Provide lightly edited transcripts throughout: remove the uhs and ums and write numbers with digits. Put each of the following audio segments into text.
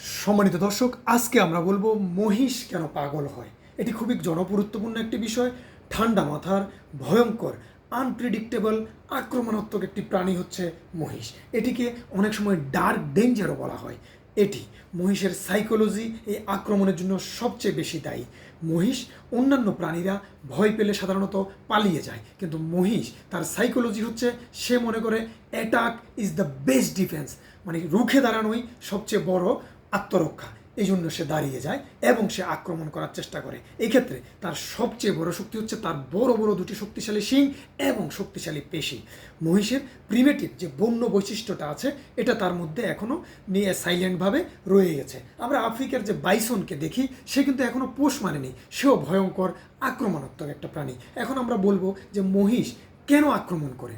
সম্মানিত দর্শক, আজকে আমরা বলবো মহিষ কেন পাগল হয়। এটি খুবই জনগুরুত্বপূর্ণ একটি বিষয়। ঠান্ডা মাথার, ভয়ঙ্কর, আনপ্রেডিক্টেবল, আক্রমণাত্মক একটি প্রাণী হচ্ছে মহিষ। এটিকে অনেক সময় ডার্ক ডেঞ্জারও বলা হয়। এটি মহিষের সাইকোলজি এই আক্রমণের জন্য সবচেয়ে বেশি দায়ী। মহিষ অন্যান্য প্রাণীরা ভয় পেলে সাধারণত পালিয়ে যায়, কিন্তু মহিষ তার সাইকোলজি হচ্ছে সে মনে করে attack is the best defence, মানে রুখে দাঁড়ানোই সবচেয়ে বড় আত্মরক্ষা। এই জন্য সে দাঁড়িয়ে যায় এবং সে আক্রমণ করার চেষ্টা করে। এক্ষেত্রে তার সবচেয়ে বড় শক্তি হচ্ছে তার বড় বড় দুটি শক্তিশালী শিং এবং শক্তিশালী পেশি। মহিষের প্রিমেটিভ যে বন্য বৈশিষ্ট্যটা আছে এটা তার মধ্যে এখনও নিয়ে সাইলেন্টভাবে রয়ে গেছে। আমরা আফ্রিকার যে বাইসনকে দেখি, সে কিন্তু এখনও পোষ মানেনি, সেও ভয়ঙ্কর আক্রমণাত্মক একটা প্রাণী। এখন আমরা বলবো যে মহিষ কেন আক্রমণ করে।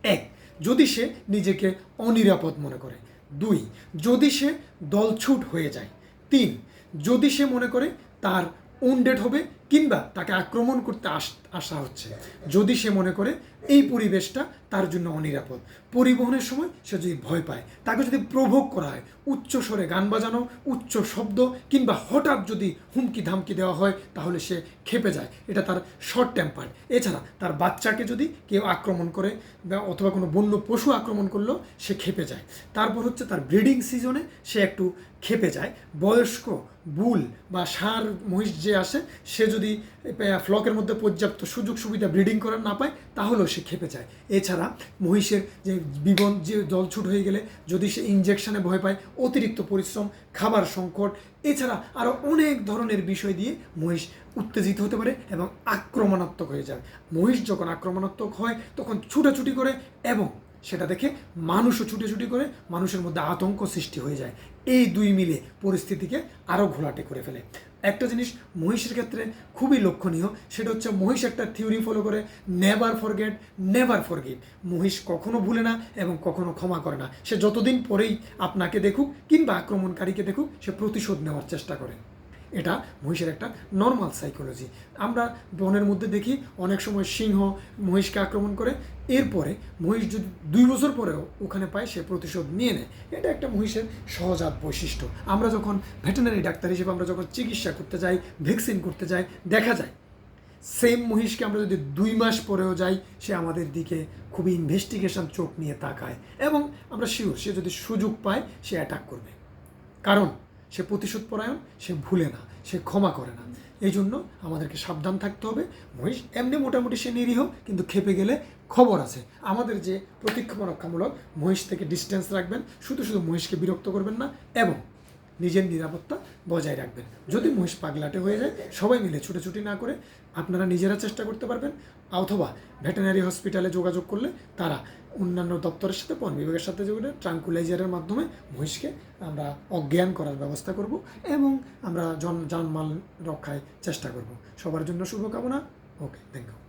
এক, যদি সে নিজেকে অনিরাপদ মনে করে। দুই, যদি সে দলছুট হয়ে যায়। তিন, যদি সে মনে করে তার উন্ডেড হবে কিংবা তাকে আক্রমণ করতে আসা হচ্ছে। যদি সে মনে করে এই পরিবেশটা তার জন্য অনিরাপদ, পরিবহনের সময় সে যদি ভয় পায়, তাকে যদি প্রভোগ করা হয়, উচ্চ স্বরে গান বাজানো, উচ্চ শব্দ কিংবা হঠাৎ যদি হুমকি ধামকি দেওয়া হয়, তাহলে সে ক্ষেপে যায়। এটা তার শর্ট টেম্পার। এছাড়া তার বাচ্চাকে যদি কেউ আক্রমণ করে বা অথবা কোনো বন্য পশু আক্রমণ করলো, সে ক্ষেপে যায়। তারপর হচ্ছে তার ব্রিডিং সিজনে সে একটু ক্ষেপে যায়। বয়স্ক বুল বা ষাঁড় মহিষ যে আসে, সে যদি ফ্লকের মধ্যে পর্যাপ্ত সুযোগ সুবিধা ব্রিডিং করার না পায়, তাহলেও সে ক্ষেপে যায়। এছাড়া মহিষের যে যে জলছুট হয়ে গেলে যদি সে ইনজেকশনে ভয় পায়, অতিরিক্ত পরিশ্রম, খাবার সংকট, এছাড়া আরও অনেক ধরনের বিষয় দিয়ে মহিষ উত্তেজিত হতে পারে এবং আক্রমণাত্মক হয়ে যায়। মহিষ যখন আক্রমণাত্মক হয় তখন ছুটাছুটি করে এবং সেটা দেখে মানুষও ছুটেছুটি করে, মানুষের মধ্যে আতঙ্ক সৃষ্টি হয়ে যায়। এই দুই মিলে পরিস্থিতিকে আরও ঘোলাটে করে ফেলে। একটা জিনিস মহিষের ক্ষেত্রে খুবই লক্ষণীয়, সেটা হচ্ছে মহিষ একটা থিওরি ফলো করে, নেভার ফরগেট নেভার ফরগিভ। মহিষ কখনো ভুলে না এবং কখনো ক্ষমা করে না। সে যতদিন পরেই আপনাকে দেখুক কিংবা আক্রমণকারীকে দেখুক, সে প্রতিশোধ নেওয়ার চেষ্টা করে। এটা মহিষের একটা নর্মাল সাইকোলজি। আমরা বনের মধ্যে দেখি অনেক সময় সিংহ মহিষকে আক্রমণ করে, এরপরে মহিষ যদি 2 বছর পরেও ওখানে পায়, সে প্রতিশোধ নিয়ে নেয়। এটা একটা মহিষের সহজাত বৈশিষ্ট্য। আমরা যখন ভেটেরিনারি ডাক্তার হিসেবে আমরা যখন চিকিৎসা করতে যাই, ভ্যাকসিন করতে যাই, দেখা যায় সেম মহিষকে আমরা যদি 2 মাস পরেও যাই, সে আমাদের দিকে খুবই ইনভেস্টিগেশন চোখ নিয়ে তাকায় এবং আমরা শিওর সে যদি সুযোগ পায় সে অ্যাটাক করবে। কারণ সে প্রতিশোধ পরায়ণ, সে ভুলে না, সে ক্ষমা করে না। এই জন্য আমাদেরকে সাবধান থাকতে হবে। মহিষ এমনি মোটামুটি সে নিরীহ, কিন্তু খেপে গেলে খবর আছে। আমাদের যে প্রতিরক্ষামূলক মহিষ থেকে ডিস্টেন্স রাখবেন, শুধু শুধু মহিষকে বিরক্ত করবেন না এবং নিজের নিরাপত্তা বজায় রাখবেন। যদি মহিষ পাগলাটে হয়ে যায়, সবাই মিলে ছুটোছুটি না করে আপনারা নিজেরা চেষ্টা করতে পারবেন, অথবা ভেটেরিনারি হসপিটালে যোগাযোগ করলে তারা অন্যান্য দপ্তরের সাথে, বন বিভাগের সাথে যোগাযোগ, ট্রাঙ্কুলাইজারের মাধ্যমে মহিষকে আমরা অজ্ঞান করার ব্যবস্থা করব এবং আমরা জানমাল রক্ষায় চেষ্টা করব। সবার জন্য শুভকামনা। ওকে, থ্যাংক ইউ।